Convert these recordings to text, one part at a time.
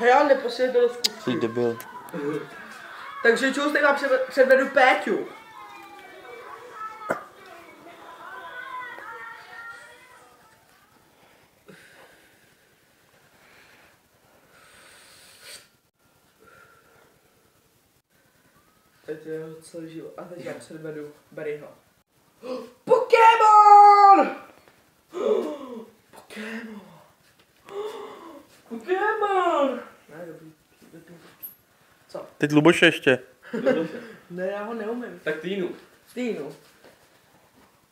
Já neposílej to do zkusky. Jsi debil. Takže čus, teď vám předvedu Péťu. Teď je jeho celý život. A teď vám předvedu Barryho. Pokémon! Pokémon! Pokémon! Ne, dobrý. Co? Teď Luboše ještě. Ne, já ho neumím. Tak Týnu. Týnu.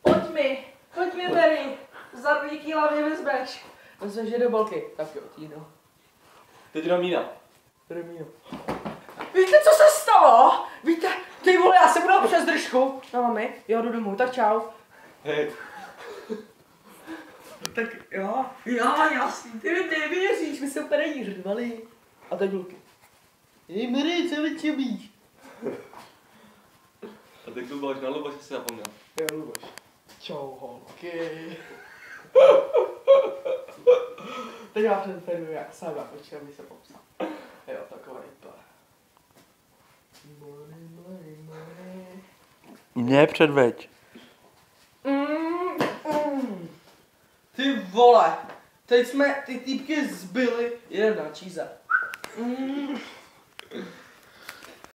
Pojď mi, Barry. Za 2 kila mě vezmeš. Vezmeš je do bolky. Tak jo, Týnu. Teď Romína. Romíno. Víte, co se stalo? Víte, ty vole, já se budu přes držku. No mami, jo, jdu domů, tak čau. Hej. Tak jo, jasný, ty mi nevěříš, my se úplně řvali. A teď Luky. Hej Mary, co vyčubíš? A teď Luboš, na Luboš si zapomněl. Jo, Luboš. Čau, holky. Teď já předvedu, jak sám počkej, aby se popsal. Jo, takový to. Money. Mě předveď. Ty vole, teď jsme ty týpky zbyli, jeden na číze.